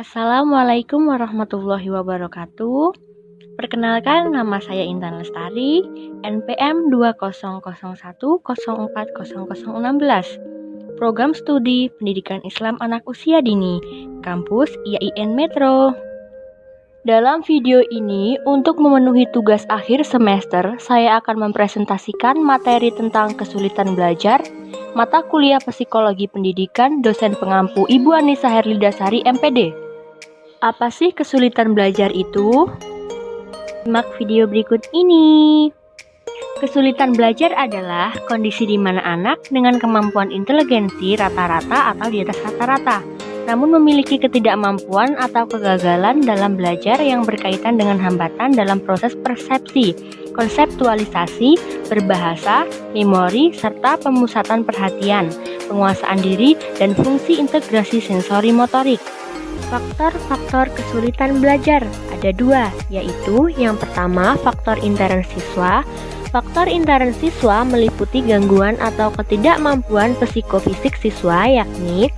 Assalamualaikum warahmatullahi wabarakatuh. Perkenalkan, nama saya Intan Lestari, NPM 2001040016, Program Studi Pendidikan Islam Anak Usia Dini, Kampus IAIN Metro. Dalam video ini, untuk memenuhi tugas akhir semester, saya akan mempresentasikan materi tentang kesulitan belajar, mata kuliah Psikologi Pendidikan, dosen pengampu Ibu Anissa Herlidasari, MPD. Apa sih kesulitan belajar itu? Simak video berikut ini. Kesulitan belajar adalah kondisi di mana anak dengan kemampuan inteligensi rata-rata atau di atas rata-rata, namun memiliki ketidakmampuan atau kegagalan dalam belajar yang berkaitan dengan hambatan dalam proses persepsi, konseptualisasi, berbahasa, memori, serta pemusatan perhatian, penguasaan diri, dan fungsi integrasi sensori motorik. Faktor-faktor kesulitan belajar ada dua, yaitu yang pertama faktor intern siswa. Faktor intern siswa meliputi gangguan atau ketidakmampuan psikofisik siswa, yakni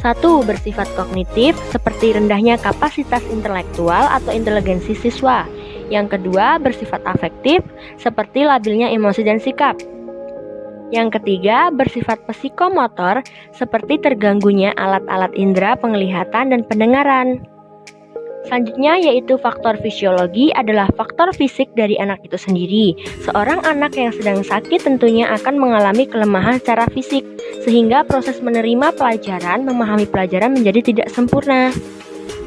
1. Bersifat kognitif, seperti rendahnya kapasitas intelektual atau inteligensi siswa. Yang kedua, bersifat afektif, seperti labilnya emosi dan sikap. Yang ketiga, bersifat psikomotor, seperti terganggunya alat-alat indera penglihatan dan pendengaran. Selanjutnya yaitu faktor fisiologi adalah faktor fisik dari anak itu sendiri. Seorang anak yang sedang sakit tentunya akan mengalami kelemahan secara fisik, sehingga proses menerima pelajaran, memahami pelajaran menjadi tidak sempurna.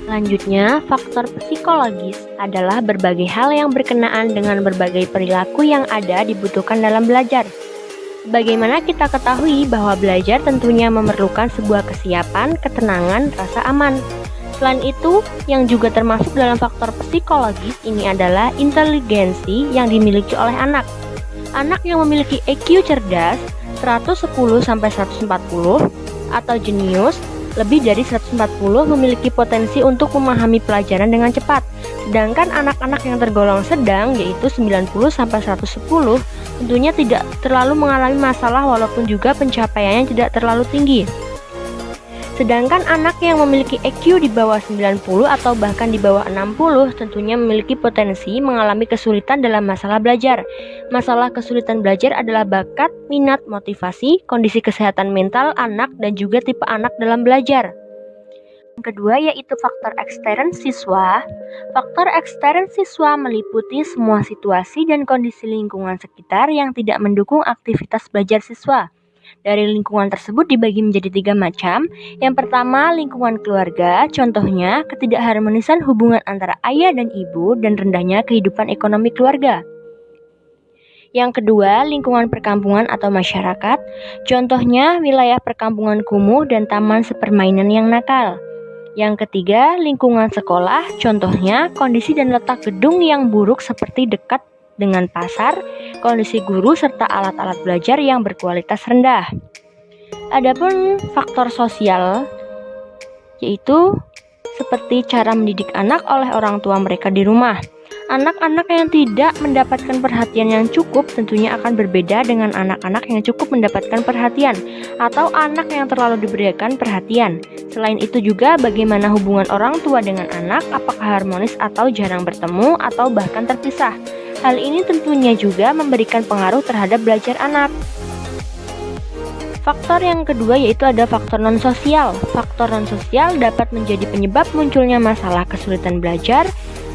Selanjutnya, faktor psikologis adalah berbagai hal yang berkenaan dengan berbagai perilaku yang ada dibutuhkan dalam belajar. Bagaimana kita ketahui bahwa belajar tentunya memerlukan sebuah kesiapan, ketenangan, rasa aman. Selain itu, yang juga termasuk dalam faktor psikologis ini adalah inteligensi yang dimiliki oleh anak. Anak yang memiliki EQ cerdas 110-140 atau jenius lebih dari 140 memiliki potensi untuk memahami pelajaran dengan cepat. Sedangkan anak-anak yang tergolong sedang yaitu 90-110 tentunya tidak terlalu mengalami masalah walaupun juga pencapaiannya tidak terlalu tinggi. Sedangkan anak yang memiliki EQ di bawah 90 atau bahkan di bawah 60 tentunya memiliki potensi mengalami kesulitan dalam masalah belajar. Masalah kesulitan belajar adalah bakat, minat, motivasi, kondisi kesehatan mental anak dan juga tipe anak dalam belajar. Yang kedua yaitu faktor ekstern siswa. Faktor ekstern siswa meliputi semua situasi dan kondisi lingkungan sekitar yang tidak mendukung aktivitas belajar siswa. Dari lingkungan tersebut dibagi menjadi 3 macam. Yang pertama, lingkungan keluarga, contohnya ketidakharmonisan hubungan antara ayah dan ibu dan rendahnya kehidupan ekonomi keluarga. Yang kedua, lingkungan perkampungan atau masyarakat, contohnya wilayah perkampungan kumuh dan taman sepermainan yang nakal. Yang ketiga, lingkungan sekolah, contohnya kondisi dan letak gedung yang buruk seperti dekat dengan pasar, kondisi guru, serta alat-alat belajar yang berkualitas rendah. Adapun faktor sosial, yaitu seperti cara mendidik anak oleh orang tua mereka di rumah. Anak-anak yang tidak mendapatkan perhatian yang cukup tentunya akan berbeda dengan anak-anak yang cukup mendapatkan perhatian atau anak yang terlalu diberikan perhatian. Selain itu juga bagaimana hubungan orang tua dengan anak, apakah harmonis atau jarang bertemu atau bahkan terpisah. Hal ini tentunya juga memberikan pengaruh terhadap belajar anak. Faktor yang kedua yaitu ada faktor non-sosial. Faktor non-sosial dapat menjadi penyebab munculnya masalah kesulitan belajar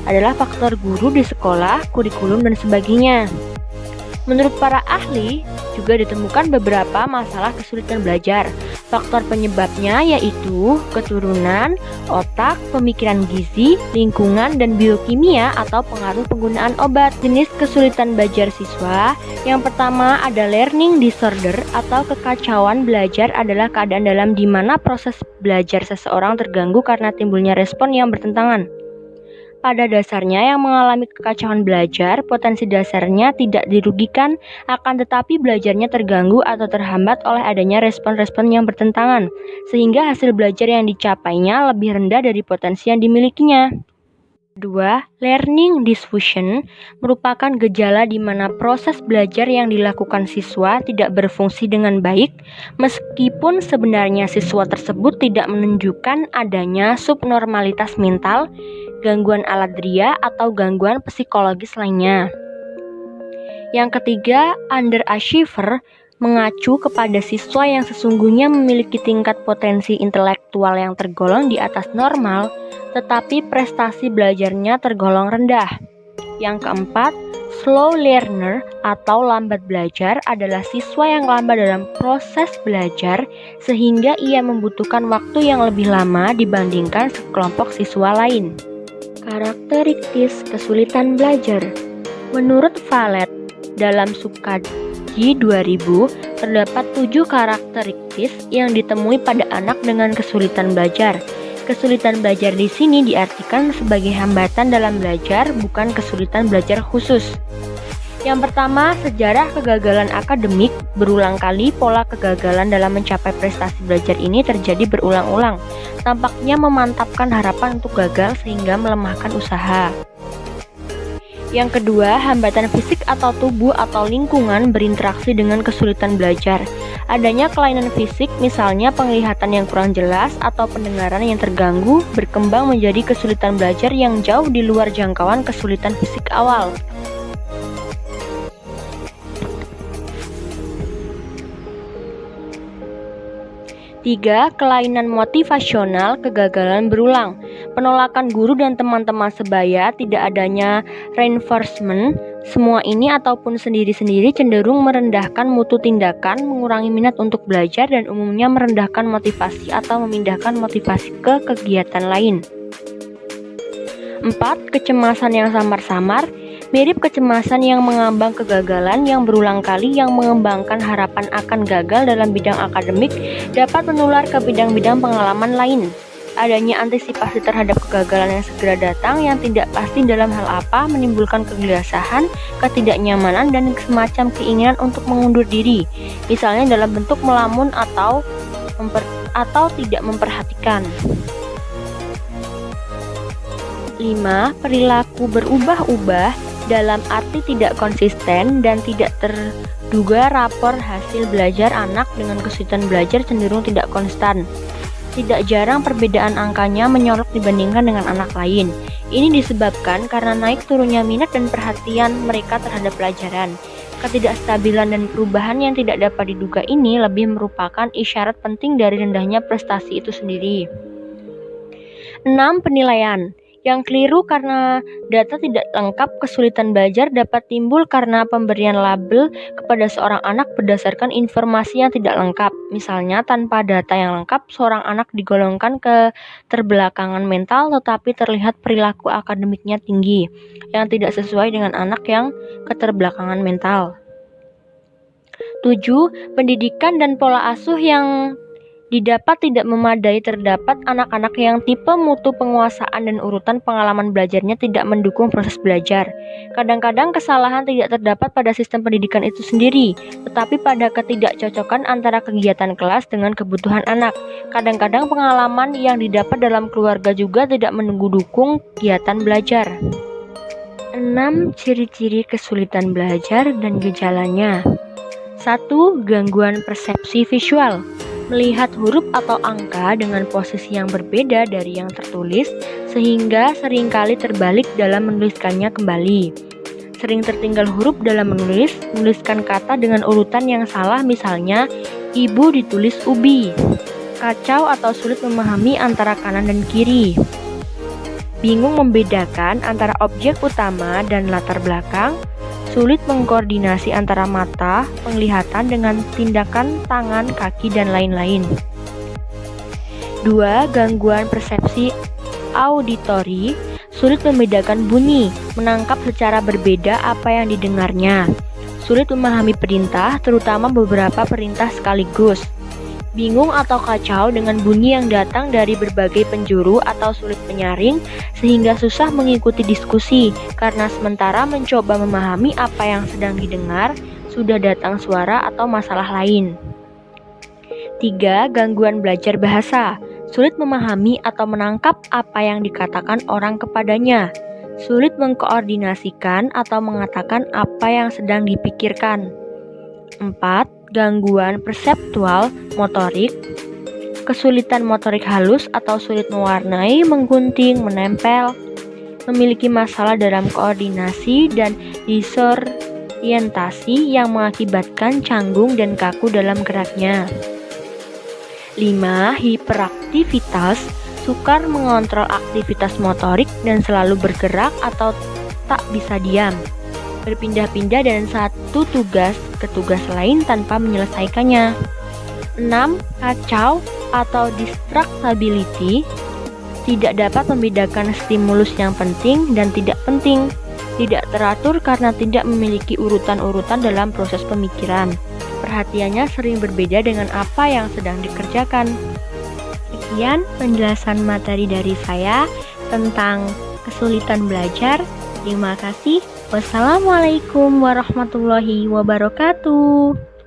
adalah faktor guru di sekolah, kurikulum, dan sebagainya. Menurut para ahli, juga ditemukan beberapa masalah kesulitan belajar. Faktor penyebabnya yaitu keturunan, otak, pemikiran gizi, lingkungan, dan biokimia atau pengaruh penggunaan obat. Jenis kesulitan belajar siswa, yang pertama ada learning disorder atau kekacauan belajar adalah keadaan dalam di mana proses belajar seseorang terganggu karena timbulnya respon yang bertentangan. Pada dasarnya yang mengalami kekacauan belajar, potensi dasarnya tidak dirugikan, akan tetapi belajarnya terganggu atau terhambat oleh adanya respon-respon yang bertentangan, sehingga hasil belajar yang dicapainya lebih rendah dari potensi yang dimilikinya. Kedua, learning diffusion merupakan gejala di mana proses belajar yang dilakukan siswa tidak berfungsi dengan baik, meskipun sebenarnya siswa tersebut tidak menunjukkan adanya subnormalitas mental, gangguan aladria, atau gangguan psikologis lainnya. Yang ketiga, underachiever mengacu kepada siswa yang sesungguhnya memiliki tingkat potensi intelektual yang tergolong di atas normal, tetapi prestasi belajarnya tergolong rendah. Yang keempat, slow learner atau lambat belajar adalah siswa yang lambat dalam proses belajar sehingga ia membutuhkan waktu yang lebih lama dibandingkan sekelompok siswa lain. Karakteristik kesulitan belajar. Menurut Valet, dalam subkaji 2000, terdapat 7 karakteristik yang ditemui pada anak dengan kesulitan belajar. Kesulitan belajar di sini diartikan sebagai hambatan dalam belajar, bukan kesulitan belajar khusus. Yang pertama, sejarah kegagalan akademik. Berulang kali pola kegagalan dalam mencapai prestasi belajar ini terjadi berulang-ulang. Tampaknya memantapkan harapan untuk gagal sehingga melemahkan usaha. Yang kedua, hambatan fisik atau tubuh atau lingkungan berinteraksi dengan kesulitan belajar. Adanya kelainan fisik, misalnya penglihatan yang kurang jelas atau pendengaran yang terganggu, berkembang menjadi kesulitan belajar yang jauh di luar jangkauan kesulitan fisik awal. Tiga, kelainan motivasional, kegagalan berulang. Penolakan guru dan teman-teman sebaya, tidak adanya reinforcement, semua ini ataupun sendiri-sendiri cenderung merendahkan mutu tindakan, mengurangi minat untuk belajar, dan umumnya merendahkan motivasi atau memindahkan motivasi ke kegiatan lain. 4. Kecemasan yang samar-samar. Mirip kecemasan yang mengambang kegagalan yang berulang kali yang mengembangkan harapan akan gagal dalam bidang akademik dapat menular ke bidang-bidang pengalaman lain. Adanya antisipasi terhadap kegagalan yang segera datang yang tidak pasti dalam hal apa menimbulkan kegelisahan, ketidaknyamanan, dan semacam keinginan untuk mengundur diri, misalnya dalam bentuk melamun atau tidak memperhatikan. 5. Perilaku berubah-ubah dalam arti tidak konsisten dan tidak terduga. Rapor hasil belajar anak dengan kesulitan belajar cenderung tidak konstan. Tidak jarang perbedaan angkanya menyorot dibandingkan dengan anak lain. Ini disebabkan karena naik turunnya minat dan perhatian mereka terhadap pelajaran. Ketidakstabilan dan perubahan yang tidak dapat diduga ini lebih merupakan isyarat penting dari rendahnya prestasi itu sendiri. 6. Penilaian yang keliru karena data tidak lengkap. Kesulitan belajar dapat timbul karena pemberian label kepada seorang anak berdasarkan informasi yang tidak lengkap. Misalnya, tanpa data yang lengkap, seorang anak digolongkan keterbelakangan mental tetapi terlihat perilaku akademiknya tinggi, yang tidak sesuai dengan anak yang keterbelakangan mental. 7. Pendidikan dan pola asuh yang didapat tidak memadai. Terdapat anak-anak yang tipe mutu penguasaan dan urutan pengalaman belajarnya tidak mendukung proses belajar. Kadang-kadang kesalahan tidak terdapat pada sistem pendidikan itu sendiri, tetapi pada ketidakcocokan antara kegiatan kelas dengan kebutuhan anak. Kadang-kadang pengalaman yang didapat dalam keluarga juga tidak mendukung kegiatan belajar. 6. Ciri-ciri kesulitan belajar dan gejalanya. 1. Gangguan persepsi visual. Melihat huruf atau angka dengan posisi yang berbeda dari yang tertulis, sehingga seringkali terbalik dalam menuliskannya kembali. Sering tertinggal huruf dalam menuliskan kata dengan urutan yang salah, misalnya ibu ditulis ubi. Kacau atau sulit memahami antara kanan dan kiri. Bingung membedakan antara objek utama dan latar belakang. Sulit mengkoordinasi antara mata, penglihatan dengan tindakan tangan, kaki, dan lain-lain. 2. Gangguan persepsi auditori. Sulit membedakan bunyi, menangkap secara berbeda apa yang didengarnya. Sulit memahami perintah, terutama beberapa perintah sekaligus. Bingung atau kacau dengan bunyi yang datang dari berbagai penjuru atau sulit menyaring, sehingga susah mengikuti diskusi karena sementara mencoba memahami apa yang sedang didengar, sudah datang suara atau masalah lain. 3. Gangguan belajar bahasa. Sulit memahami atau menangkap apa yang dikatakan orang kepadanya. sulit mengkoordinasikan atau mengatakan apa yang sedang dipikirkan. 4. Gangguan perseptual motorik, kesulitan motorik halus atau sulit mewarnai, menggunting, menempel, memiliki masalah dalam koordinasi dan disorientasi yang mengakibatkan canggung dan kaku dalam geraknya. 5. Hiperaktivitas, sukar mengontrol aktivitas motorik dan selalu bergerak atau tak bisa diam, berpindah-pindah dari satu tugas ke tugas lain tanpa menyelesaikannya. 6. Kacau atau distractibility, tidak dapat membedakan stimulus yang penting dan tidak penting, tidak teratur karena tidak memiliki urutan-urutan dalam proses pemikiran. Perhatiannya sering berbeda dengan apa yang sedang dikerjakan. Sekian penjelasan materi dari saya tentang kesulitan belajar. Terima kasih. Wassalamualaikum warahmatullahi wabarakatuh.